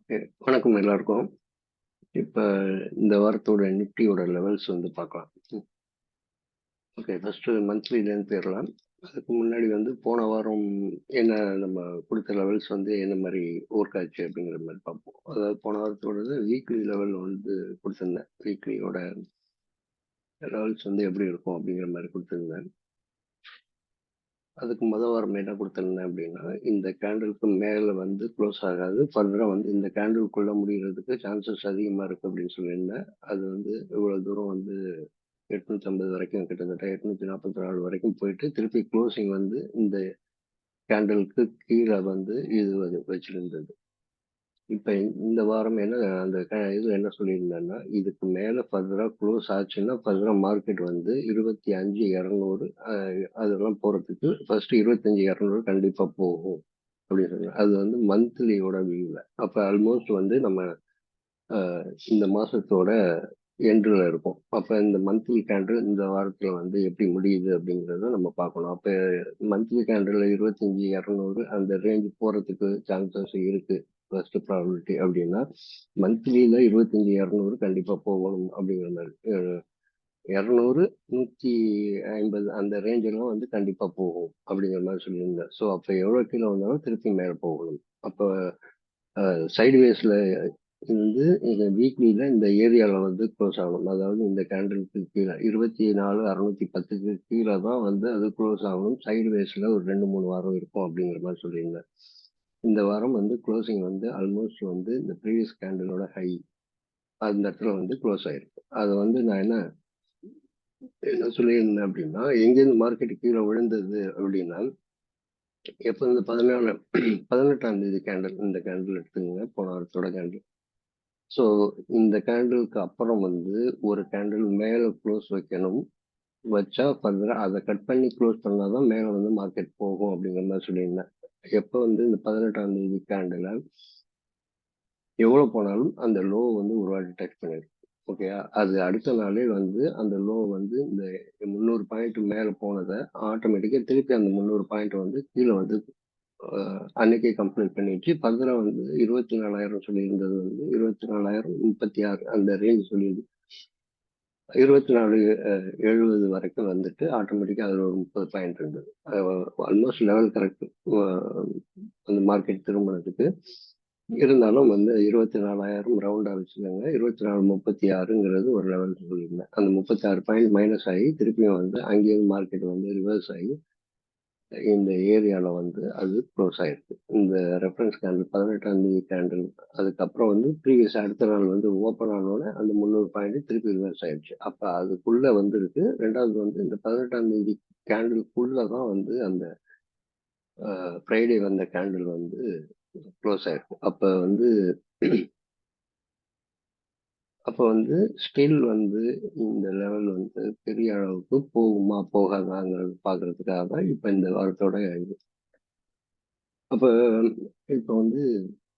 Okay. வணக்கம் எல்லாருக்கும். இப்ப இந்த வாரத்தோட நிஃப்டியோட லெவல்ஸ் வந்து பார்க்கலாம். ஓகே. ஃபர்ஸ்ட் மந்த்லிலேருந்து போயிரலாம். அதுக்கு முன்னாடி வந்து போன வாரம் என்ன நம்ம குடுத்த லெவல்ஸ் வந்து என்ன மாரி ஒர்க் ஆச்சு அப்படிங்கிற மாரி பார்ப்போம். அதாவது போன வாரத்தோடது வீக்லி லெவல் வந்து குடுத்திருந்தேன். வீக்லியோட லெவல்ஸ் வந்து எப்படி இருக்கும் அப்படிங்கிற மாரி குடுத்திருந்தேன். அதுக்கு வாரம் என்ன குடுத்திருந்தேன் அப்படின்னா, இந்த கேண்டிலுக்கு மேல வந்து க்ளோஸ் ஆகாது. ஃபர்தரா வந்து இந்த கேண்டிலுக்குள்ள முடியறதுக்கு சான்சஸ் அதிகமா இருக்கு அப்படின்னு சொல்லியிருந்தேன். அது வந்து இவ்வளவு தூரம் வந்து 850 வரைக்கும் கிட்டத்தட்ட 844 வரைக்கும் போயிட்டு திருப்பி க்ளோசிங் வந்து இந்த கேண்டலுக்கு கீழே வந்து இது வச்சிருந்தது. இப்ப இந்த வாரம் என்ன அந்த இது என்ன சொல்லியிருந்தேன்னா, இதுக்கு மேல ஃபர்தரா க்ளோஸ் ஆச்சுன்னா ஃபர்தரா மார்க்கெட் வந்து 25,200 அதெல்லாம் போறதுக்கு ஃபர்ஸ்ட் 25,200 கண்டிப்பா போகும் அப்படின்னு சொன்னேன். அது வந்து மந்த்லியோட வியூல. அப்ப ஆல்மோஸ்ட் வந்து நம்ம இந்த மாசத்தோட எண்டுல இருக்கும். அப்ப இந்த மந்த்லி கேண்டில் இந்த வாரத்துல வந்து எப்படி முடியுது அப்படிங்கிறத நம்ம பார்க்கணும். அப்ப மந்த்லி கேண்டில் 25,200 அந்த ரேஞ்ச் போறதுக்கு சான்சஸ் இருக்கு. ஃபர்ஸ்ட் ப்ராபபிலிட்டி அப்படின்னா மந்த்லியில 25,200 கண்டிப்பா போகணும் அப்படிங்கிற மாதிரி 200 150 அந்த ரேஞ்ச் எல்லாம் வந்து கண்டிப்பா போகும் அப்படிங்கிற மாதிரி சொல்லியிருந்தேன். ஸோ அப்ப எவ்வளவு கீழே வந்தாலும் திருப்பி மேல போகணும். அப்ப சைட்வேஸ்ல இருந்து இந்த வீக்லியில இந்த ஏரியால வந்து க்ளோஸ் ஆகணும். அதாவது இந்த கேண்டிலுக்கு கீழே 24,610க்கு கீழே தான் வந்து அது க்ளோஸ் ஆகணும். சைட்வேஸ்ல ஒரு 2-3 வாரம் இருக்கும் அப்படிங்கிற மாதிரி சொல்லியிருந்தேன். இந்த வாரம் வந்து க்ளோசிங் வந்து ஆல்மோஸ்ட் வந்து இந்த ப்ரீவியஸ் கேண்டிலோட ஹை அந்த இடத்துல வந்து க்ளோஸ் ஆயிருக்கு. அது வந்து நான் என்ன என்ன சொல்லியிருந்தேன் அப்படின்னா, எங்கேருந்து மார்க்கெட் கீழே விழுந்தது அப்படின்னா, எப்போ இந்த 18ஆம் தேதி கேண்டில் இந்த கேண்டில் எடுத்துங்க, போன வாரத்தோட கேண்டில். ஸோ இந்த கேண்டிலுக்கு அப்புறம் வந்து ஒரு கேண்டில் மேலே க்ளோஸ் வைக்கணும். வச்சா ஃபர்தரா அதை கட் பண்ணி க்ளோஸ் பண்ணாதான் மேலே வந்து மார்க்கெட் போகும் அப்படிங்கிற மாதிரி சொல்லியிருந்தேன். எப்போ வந்து இந்த 18ஆம் தேதி கேண்டில் எவ்வளோ போனாலும் அந்த லோ வந்து ஒரு வாட்டி டச் பண்ணிடும். ஓகேயா? அது அடுத்த நாளே வந்து அந்த லோ வந்து இந்த 300 பாயிண்ட் மேலே போனதை ஆட்டோமேட்டிக்காக திருப்பி அந்த 300 பாயிண்ட் வந்து கீழே வந்து அன்னைக்கே கம்ப்ளீட் பண்ணிடுச்சு. ஃபர்தரா வந்து 24,000 சொல்லியிருந்தது வந்து 24,036 அந்த ரேஞ்ச் சொல்லியிருக்கு. 24,70 வரைக்கும் வந்துட்டு ஆட்டோமேட்டிக்கா அதுல ஒரு 30 பாயிண்ட் இருந்தது. ஆல்மோஸ்ட் லெவல் கரெக்ட் அந்த மார்க்கெட் திரும்பினதுக்கு. இருந்தாலும் வந்து 24,000 ரவுண்டா வச்சுக்கோங்க. 24,36ங்கிறது ஒரு லெவல் சொல்லியிருந்தேன். அந்த 36 பாயிண்ட் மைனஸ் ஆகி திருப்பியும் வந்து அங்கேயும் மார்க்கெட் வந்து ரிவர்ஸ் ஆகி இந்த ஏரியால வந்து அது க்ளோஸ் ஆயிருக்கு. இந்த ரெஃபரன்ஸ் கேண்டில் 18ஆம் தேதி கேண்டில் அதுக்கப்புறம் வந்து ப்ரீவியஸ் அடுத்த நாள் வந்து ஓப்பன் ஆனோட அந்த 300 பாயிண்ட் திருப்பி ரிவர்ஸ் ஆயிடுச்சு. அப்ப அதுக்குள்ள வந்து இருக்கு. ரெண்டாவது வந்து இந்த 18ஆம் தேதி கேண்டிலுக்குள்ள தான் வந்து அந்த ஃப்ரைடே வந்த கேண்டில் வந்து க்ளோஸ் ஆயிருக்கு. அப்ப வந்து ஸ்டில் வந்து இந்த லெவல் வந்து பெரிய அளவுக்கு போகுமா போகாதாங்கிறது பாக்குறதுக்காக தான் இப்ப இந்த வாரத்தோட இது. அப்ப இப்ப வந்து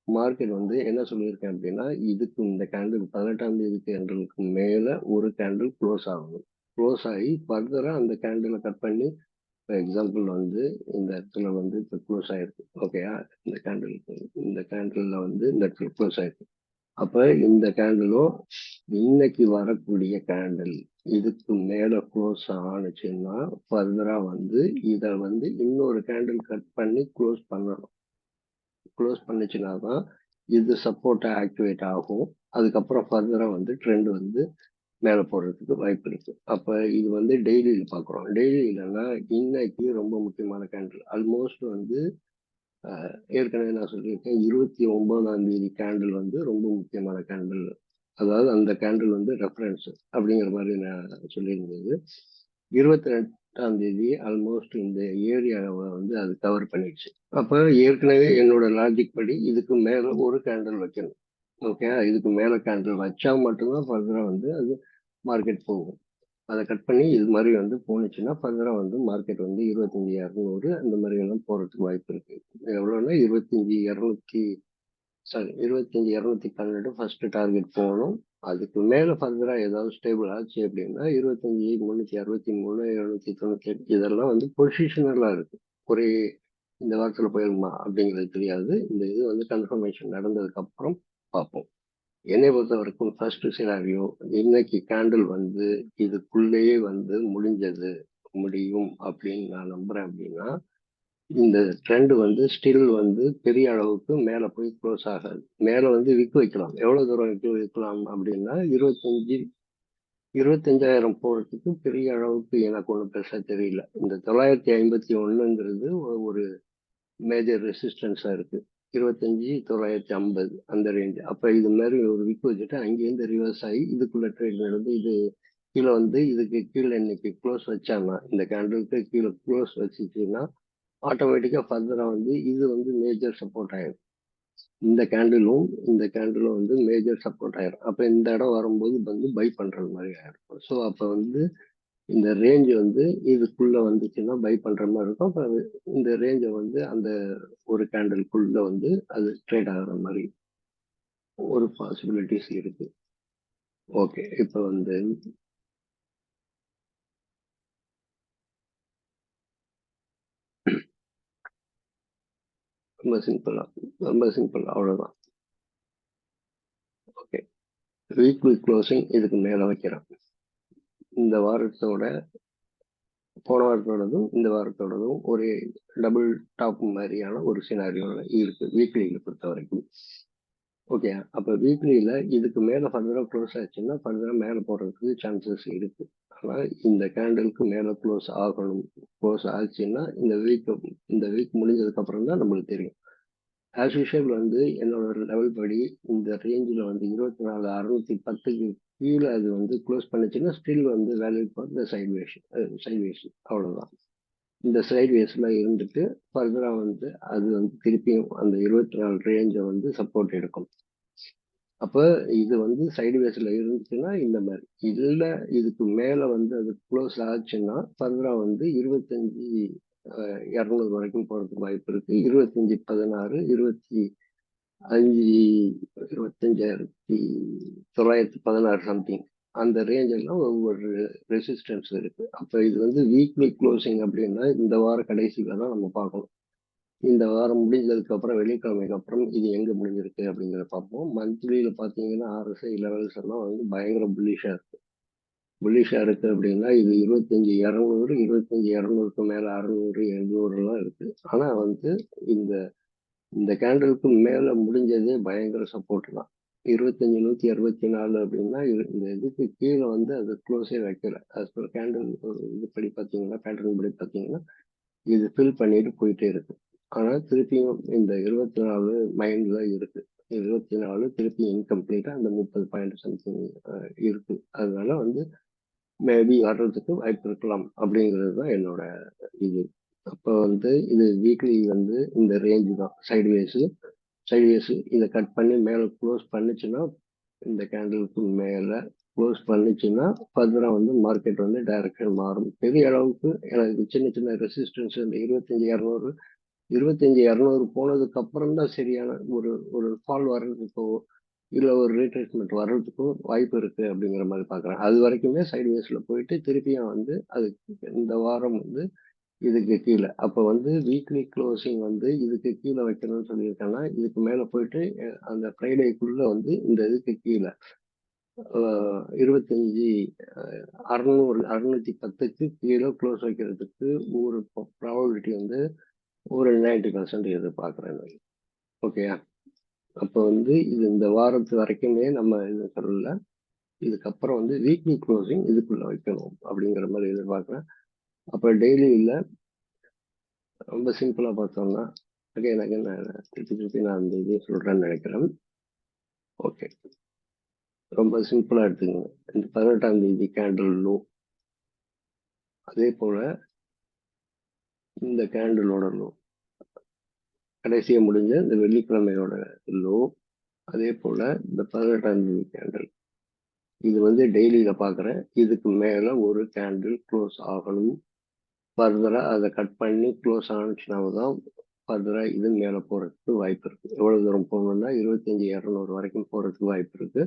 மார்க்கெட் வந்து என்ன சொல்லியிருக்கேன் அப்படின்னா, இதுக்கு இந்த கேண்டில் 18ஆம் தேதி கேண்டிலுக்கு மேல ஒரு கேண்டில் க்ளோஸ் ஆகணும். க்ளோஸ் ஆகி ஃபர்தரா அந்த கேண்டிலை கட் பண்ணி எக்ஸாம்பிள் வந்து இந்த இடத்துல வந்து இப்போ க்ளோஸ் ஆயிருக்கு. ஓகேயா? இந்த கேண்டில்ல வந்து இந்த இடத்துல க்ளோஸ் ஆயிருக்கு. அப்ப இந்த கேண்டிலும் இன்னைக்கு வரக்கூடிய கேண்டில் இதுக்கு மேல க்ளோஸ் ஆனுச்சுன்னா ஃபர்தரா வந்து இதை வந்து இன்னொரு கேண்டில் கட் பண்ணி க்ளோஸ் பண்ணணும். க்ளோஸ் பண்ணுச்சுன்னா தான் இது சப்போர்ட்டா ஆக்டிவேட் ஆகும். அதுக்கப்புறம் ஃபர்தரா வந்து ட்ரெண்ட் வந்து மேலே போடுறதுக்கு வாய்ப்பு இருக்கு. அப்ப இது வந்து டெய்லியில பார்க்குறோம். டெய்லியிலன்னா இன்னைக்கு ரொம்ப முக்கியமான கேண்டில். ஆல்மோஸ்ட் வந்து ஏற்கனவே நான் சொல்லியிருக்கேன் 29ஆம் தேதி கேண்டில் வந்து ரொம்ப முக்கியமான கேண்டில். அதாவது அந்த கேண்டில் வந்து ரெஃபரன்ஸ் அப்படிங்கிற மாதிரி நான் சொல்லியிருந்தது. 22ஆம் தேதி ஆல்மோஸ்ட் இந்த ஏரியாவை வந்து அது கவர் பண்ணிடுச்சு. அப்ப ஏற்கனவே என்னோட லாஜிக் படி இதுக்கு மேல ஒரு கேண்டில் வைக்கணும். ஓகே, இதுக்கு மேல கேண்டில் வச்சா மட்டும்தான் ஃபர்தரா வந்து அது மார்க்கெட் போகும். அதை கட் பண்ணி இது மாதிரி வந்து போணுச்சுன்னா ஃபர்தரா வந்து மார்க்கெட் வந்து 25,200 அந்த மாதிரி எல்லாம் போறதுக்கு வாய்ப்பு இருக்கு. எவ்வளோன்னா 25,212 ஃபர்ஸ்ட் டார்கெட் போகணும். அதுக்கு மேல ஃபர்தரா ஏதாவது ஸ்டேபிள் ஆச்சு அப்படின்னா 25,363 798 இதெல்லாம் வந்து பொசிஷனலா இருக்கு. ஒரே இந்த வாரத்துல போயிருமா அப்படிங்கிறது தெரியாது. இந்த இது வந்து கன்ஃபர்மேஷன் நடந்ததுக்கு அப்புறம் பார்ப்போம். என்னை பொறுத்தவரைக்கும் ஃபர்ஸ்ட் சினாரியோ, இன்னைக்கு கேண்டில் வந்து இதுக்குள்ளேயே வந்து முடியும் அப்படின்னு நான் நம்புறேன் அப்படின்னா, இந்த ட்ரெண்ட் வந்து ஸ்டில் வந்து பெரிய அளவுக்கு மேல போய் க்ளோஸ் ஆகாது. மேல வந்து விக்கு வைக்கலாம். எவ்வளவு தூரம் விக்கு வைக்கலாம் அப்படின்னா 25,000 போறதுக்கு பெரிய அளவுக்கு எனக்கு ஒண்ணும் பெருசா தெரியல. இந்த 951ங்கிறது ஒரு மேஜர் ரெசிஸ்டன்ஸா இருக்கு. 25,950 அந்த ரேஞ்ச். அப்ப இது மாதிரி ஒரு விக் வச்சுட்டு அங்கேருந்து ரிவர்ஸ் ஆகி இதுக்குள்ள ட்ரேட் நடந்து இது கீழே வந்து இதுக்கு கீழே இன்னைக்கு க்ளோஸ் வச்சாங்கன்னா, இந்த கேண்டிலுக்கு கீழே க்ளோஸ் வச்சுச்சுன்னா ஆட்டோமேட்டிக்கா ஃபர்தரா வந்து இது வந்து மேஜர் சப்போர்ட் ஆயிரும். இந்த கேண்டிலும் வந்து மேஜர் சப்போர்ட் ஆயிரும். அப்ப இந்த இடம் வரும்போது வந்து பை பண்றது மாதிரி ஆயிருக்கும். ஸோ அப்ப வந்து இந்த ரேஞ்ச் வந்து இதுக்குள்ள வந்துச்சுன்னா பை பண்ற மாதிரி இருக்கும். அப்ப இந்த ரேஞ்சை வந்து அந்த ஒரு கேண்டிலுக்குள்ள வந்து அது ட்ரேட் ஆகுற மாதிரி ஒரு பாசிபிலிட்டிஸ் இருக்கு. ஓகே, இப்போ வந்து ரொம்ப சிம்பிள் அவ்வளவுதான். ஓகே, வீக்லி க்ளோசிங் இதுக்கு மேல வைக்கிறேன். இந்த வாரத்தோட போன வாரத்தோடதும் இந்த வாரத்தோடதும் ஒரே டபுள் டாப் மாதிரியான ஒரு சினாரியோல இருக்கு வீக்லியில பொறுத்த வரைக்கும். ஓகே, அப்ப வீக்லியில இதுக்கு மேல ஃபர்தரா க்ளோஸ் ஆச்சுன்னா ஃபர்தரா மேல போறதுக்கு சான்சஸ் இருக்கு. ஆனா இந்த கேண்டிலுக்கு மேல க்ளோஸ் ஆச்சுன்னா இந்த வீக் முடிஞ்சதுக்கு அப்புறம் தான் நம்மளுக்கு தெரியும். ஆஸ் யூஷுவல் வந்து என்னோட லெவல் படி இந்த ரேஞ்சில் வந்து 24,610க்கு கீழே அது வந்து க்ளோஸ் பண்ணுச்சுன்னா ஸ்டில் வந்து வேல்யூ ஃபார் த சைட்வேஸ் அவ்வளோதான். இந்த சைட்வேஸில் இருந்துட்டு ஃபர்தராக வந்து அது வந்து திருப்பியும் அந்த 24 ரேஞ்சை வந்து சப்போர்ட் எடுக்கும். அப்போ இது வந்து சைட்வேஸில் இருந்துச்சுன்னா இந்த மாதிரி இல்லை, இதுக்கு மேலே வந்து அது க்ளோஸ் ஆச்சுன்னா ஃபர்தராக வந்து 25,200 வரைக்கும் போகிறதுக்கு வாய்ப்பு இருக்கு. 25,16 25,916 சம்திங் அந்த ரேஞ்ச் எல்லாம் ஒவ்வொரு ரெசிஸ்டன்ஸ் இருக்கு. அப்ப இது வந்து வீக்லி க்ளோசிங் அப்படின்னா இந்த வார கடைசியில தான் நம்ம பார்க்கணும். இந்த வாரம் முடிஞ்சதுக்கு அப்புறம் வெள்ளிக்கிழமைக்கு அப்புறம் இது எங்க முடிஞ்சிருக்கு அப்படிங்கிறத பார்ப்போம். மந்த்லியில பாத்தீங்கன்னா RSI லெவல்ஸ் எல்லாம் வந்து பயங்கர புல்லிஷா இருக்கு அப்படின்னா இது 25,200 மேல 600 800 எல்லாம் இருக்கு. ஆனா வந்து இந்த இந்த கேண்டலுக்கு மேல முடிஞ்சதே பயங்கர சப்போர்ட் தான். 25,164 அப்படின்னா இந்த இதுக்கு கீழே வந்து அது க்ளோஸே வைக்கல. அது ஒரு கேண்டில் இது படி பார்த்தீங்கன்னா பேட்டர்ன் படி பார்த்தீங்கன்னா இது ஃபில் பண்ணிட்டு போயிட்டே இருக்கு. ஆனா திருப்பியும் இந்த 24 மைண்ட்ல இருக்கு. 24 திருப்பி இன்கம்ப்ளீட்டா அந்த 30 பாயிண்ட் சம்திங் இருக்கு. அதனால வந்து மேபி வர்றதுக்கு வாய்ப்பு இருக்கலாம் அப்படிங்கிறது தான் என்னோட இது. அப்போ வந்து இது வீக்லி வந்து இந்த ரேஞ்சு தான் சைட்வேஸ் இதை கட் பண்ணி மேலே க்ளோஸ் பண்ணுச்சுன்னா இந்த கேண்டிலுக்கு மேலே க்ளோஸ் பண்ணுச்சுன்னா ஃபர்தராக வந்து மார்க்கெட் வந்து டைரக்ஷன் மாறும். பெரிய அளவுக்கு எனக்கு சின்ன சின்ன ரெசிஸ்டன்ஸ் இந்த 25,200 போனதுக்கு அப்புறம் தான் சரியான ஒரு ஒரு ஃபால் வர்றதுக்கோ இல்லை ஒரு ரீட்ரேஸ்மெண்ட் வர்றதுக்கோ வாய்ப்பு இருக்கு அப்படிங்கிற மாதிரி பார்க்குறேன். அது வரைக்குமே சைட்வேஸ்ல போயிட்டு திருப்பியும் வந்து அது இந்த வாரம் வந்து இதுக்கு கீழே அப்போ வந்து வீக்லி க்ளோசிங் வந்து இதுக்கு கீழே வைக்கணும்னு சொல்லியிருக்கேன்னா இதுக்கு மேலே போயிட்டு அந்த ஃப்ரைடேக்குள்ள வந்து இந்த இதுக்கு கீழே 610க்கு கீழே க்ளோஸ் வைக்கிறதுக்கு ஒரு ப்ராபபிலிட்டி வந்து ஒரு 90% எதிர்பார்க்குறேன். ஓகேயா? அப்போ வந்து இது இந்த வாரத்து வரைக்குமே நம்ம இது சொல்லல. இதுக்கப்புறம் வந்து வீக்லி க்ளோசிங் இதுக்குள்ள வைக்கணும் அப்படிங்கிற மாதிரி எதிர்பார்க்குறேன். அப்போ டெய்லி இல்லை, ரொம்ப சிம்பிளா பார்த்தோம்னா திருப்பி நான் அந்த இதே சொல்றேன்னு நினைக்கிறேன். ஓகே, ரொம்ப சிம்பிளா எடுத்துக்கோங்க. இந்த 18ஆம் தேதி கேண்டில் லோ, அதே போல இந்த கேண்டிலோட லோ, கடைசியா முடிஞ்ச இந்த வெள்ளிக்கிழமையோட லோ, அதே போல இந்த 18ஆம் தேதி கேண்டில், இது வந்து டெய்லியில பாக்குறேன். இதுக்கு மேல ஒரு கேண்டில் க்ளோஸ் ஆகணும். ஃபர்தரா அதை கட் பண்ணி க்ளோஸ் ஆனிச்சுனா தான் ஃபர்தரா இது மேல போறதுக்கு வாய்ப்பு இருக்கு. எவ்வளவு தூரம் போகணும்னா 25,200 வரைக்கும் போறதுக்கு வாய்ப்பு இருக்கு.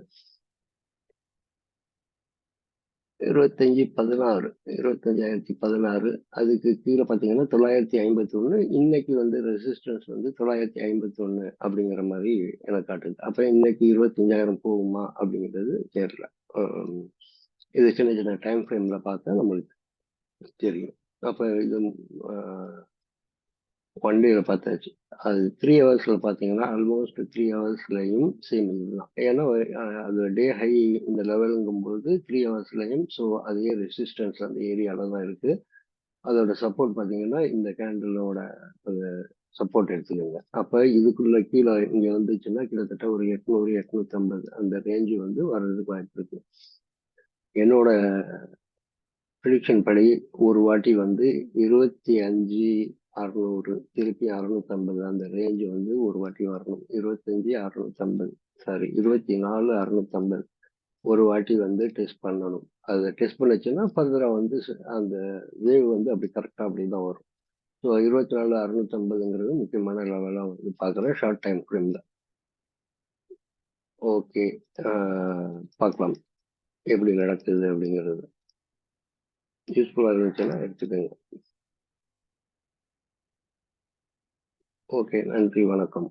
2516 25,016 அதுக்கு கீழே பார்த்தீங்கன்னா 951. இன்னைக்கு வந்து ரெசிஸ்டன்ஸ் வந்து 951 அப்படிங்கிற மாதிரி எனக்கு காட்டுது. அப்ப இன்னைக்கு 25,000 போகுமா அப்படிங்கிறது தெரியல. ஆம், இது சின்ன சின்ன டைம் ஃப்ரேம்ல பார்த்தா நம்மளுக்கு தெரியும். அப்ப இது ஒன் டேல பார்த்தாச்சு. அது 3 ஹவர்ஸ்ல பார்த்தீங்கன்னா ஆல்மோஸ்ட் 3 ஹவர்ஸ்லயும் சேம் இதுதான். ஏன்னா அது டே ஹை இந்த லெவலுங்கும்போது 3 ஹவர்ஸ்லயும் ஸோ அதே ரெசிஸ்டன்ஸ் அந்த ஏரியால தான் இருக்கு. அதோட சப்போர்ட் பார்த்தீங்கன்னா இந்த கேண்டிலோட சப்போர்ட் எடுத்துக்கோங்க. அப்ப இதுக்குள்ள கீழே இங்க வந்துச்சுன்னா கிட்டத்தட்ட ஒரு 800 850 அந்த ரேஞ்சு வந்து வர்றதுக்கு வாய்ப்பு இருக்கு. என்னோட ப்ரிடிக்ஷன் படி ஒரு வாட்டி வந்து 25,600 திருப்பி 650 அந்த ரேஞ்சு வந்து ஒரு வாட்டி வரணும். 25,650 சாரி 24,650 ஒரு வாட்டி வந்து டெஸ்ட் பண்ணணும். அதை டெஸ்ட் பண்ணுச்சுன்னா ஃபர்தரா வந்து அந்த வேவ் வந்து அப்படி கரெக்டா அப்படிதான் வரும். ஸோ 24,650ங்கிறது முக்கியமான லெவலாக வந்து பார்க்குறேன் ஷார்ட் டைம் ஃப்ரேம்ல. ஓகே, பார்க்கலாம் எப்படி நடக்குது அப்படிங்கிறது. யூஸ்ஃபுல்லாக இருந்துச்சுன்னா எடுத்துக்கோங்க. ஓகே, நன்றி, வணக்கம்.